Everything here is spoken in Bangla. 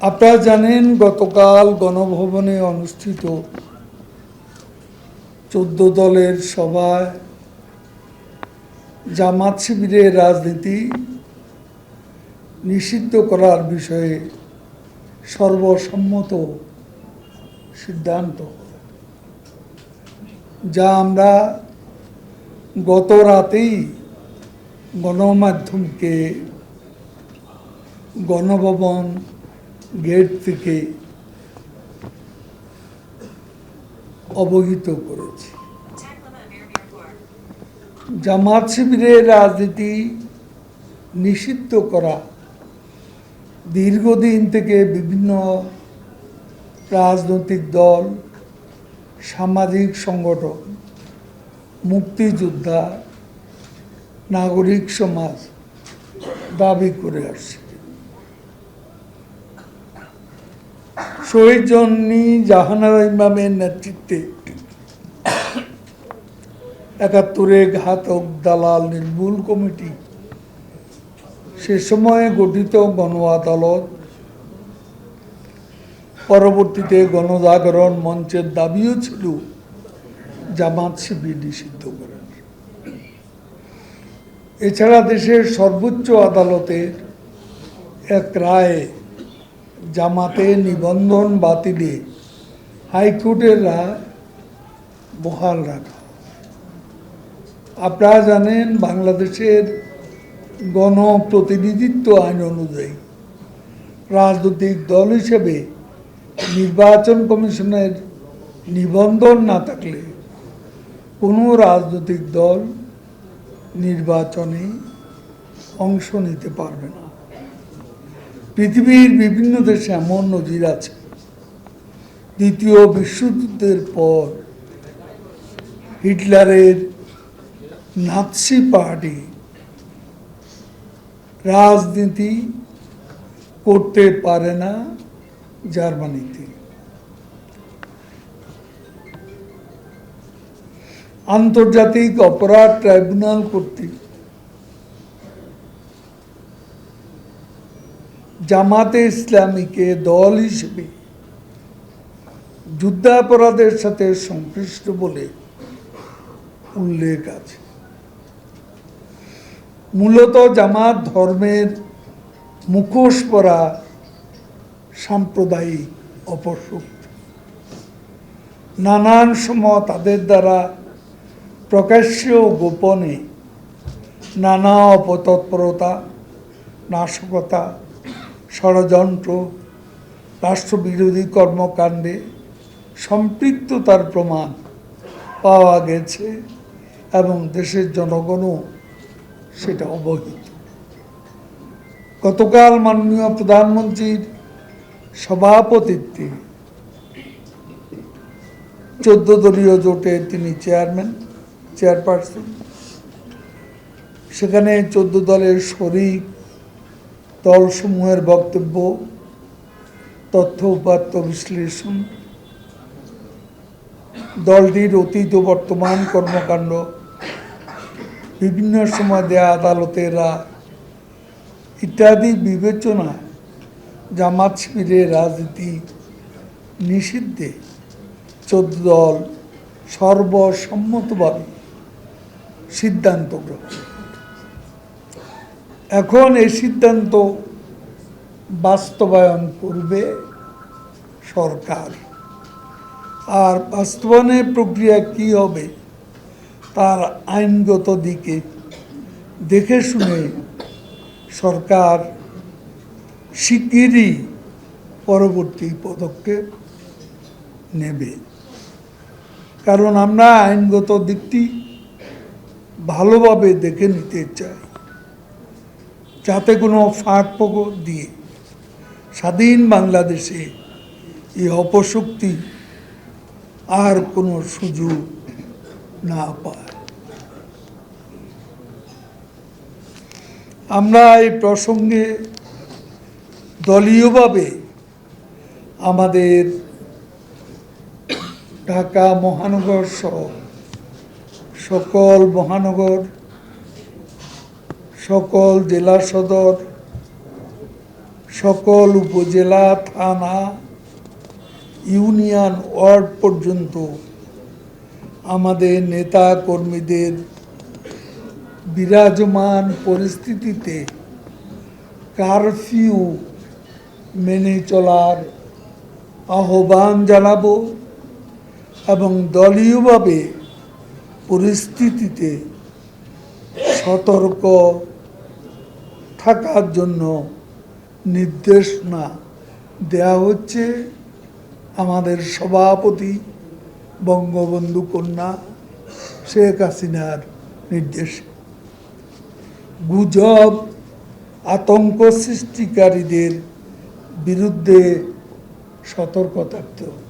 আপনারা জানেন গতকাল গণভবনে অনুষ্ঠিত 14 দলের সভায় জামাত শিবিরের রাজনীতি নিষিদ্ধ করার বিষয়ে সর্বসম্মত সিদ্ধান্ত, যা আমরা গত রাতেই গণমাধ্যমকে গণভবন গেট থেকে অবহিত করেছি। জামাত শিবিরের রাজনীতি নিষিদ্ধ করা দীর্ঘদিন থেকে বিভিন্ন রাজনৈতিক দল, সামাজিক সংগঠন, মুক্তিযোদ্ধা, নাগরিক সমাজ দাবি করে আসছে। শহীদ জননী জাহানারা ইমামের নেতৃত্বে ৭১ ঘাতক দালাল নির্মূল কমিটি, সে সময়ে গঠিত গণ আদালত, পরবর্তীতে গণজাগরণ মঞ্চের দাবিও ছিল জামাত শিবির নিষিদ্ধ করেন। এছাড়া দেশের সর্বোচ্চ আদালতের এক রায়ে জামাতে নিবন্ধন বাতিলে হাইকোর্টের রায় বহাল রাখা। আপনারা জানেন বাংলাদেশের গণপ্রতিনিধিত্ব আইন অনুযায়ী রাজনৈতিক দল হিসেবে নির্বাচন কমিশনের নিবন্ধন না থাকলে কোনো রাজনৈতিক দল নির্বাচনে অংশ নিতে পারবে না। পৃথিবীর বিভিন্ন দেশে এমন নজির আছে। দ্বিতীয় বিশ্বযুদ্ধের পর হিটলারের নাৎসি পার্টি রাজনীতি করতে পারে না জার্মানিতে। আন্তর্জাতিক অপরাধ ট্রাইব্যুনাল কর্তৃক জামাতে ইসলামীকে দল হিসেবে যুদ্ধাপরাধের সাথে সংশ্লিষ্ট বলে উল্লেখ আছে। মূলত জামাত ধর্মের মুখোশ পরা সাম্প্রদায়িক অপশক্তি। নানান সময় তাদের দ্বারা প্রকাশ্য ও গোপনে নানা অপতৎপরতা, নাশকতা, ষড়যন্ত্র, রাষ্ট্রবিরোধী কর্মকাণ্ডে সম্পৃক্ততার প্রমাণ পাওয়া গেছে এবং দেশের জনগণও সেটা অবহিত। গতকাল মাননীয় প্রধানমন্ত্রীর সভাপতিত্বে 14 দলীয় জোটে তিনি চেয়ারপারসন। সেখানে 14 দলের শরিক দলসমূহের বক্তব্য, তথ্য উপাত্ত বিশ্লেষণ, দলটির অতীত ও বর্তমান কর্মকাণ্ড, বিভিন্ন সময় দেয়া আদালতের রায় ইত্যাদি বিবেচনায় জামাত শিবিরের রাজনীতি নিষিদ্ধে 14 দল সর্বসম্মতভাবে সিদ্ধান্ত গ্রহণ। এখন এই সিদ্ধান্ত বাস্তবায়ন করবে সরকার। আর বাস্তবায়নের প্রক্রিয়া কি হবে তার আইনগত দিকে দেখে শুনে সরকার শিগগিরই পরবর্তী পদক্ষেপ নেবে। কারণ আমরা আইনগত দিকটি ভালোভাবে দেখে নিতে চাই, যাতে কোনো ফাঁক ফোকর দিয়ে স্বাধীন বাংলাদেশে এই অপশক্তি আর কোনো সুযোগ না পায়। আমরা এই প্রসঙ্গে দলীয়ভাবে আমাদের ঢাকা মহানগর সহ সকল মহানগর, সকল জেলা সদর, সকল উপজেলা, থানা, ইউনিয়ন, ওয়ার্ড পর্যন্ত আমাদের নেতা কর্মীদের বিরাজমান পরিস্থিতিতে কারফিউ মেনে চলার আহ্বান জানাবো এবং দলীয়ভাবে পরিস্থিতিতে সতর্ক থাকার জন্য নির্দেশনা দেয়া হচ্ছে আমাদের সভাপতি বঙ্গবন্ধু কন্যা শেখ হাসিনার নির্দেশে। গুজব, আতঙ্ক সৃষ্টিকারীদের বিরুদ্ধে সতর্ক থাকতে হবে।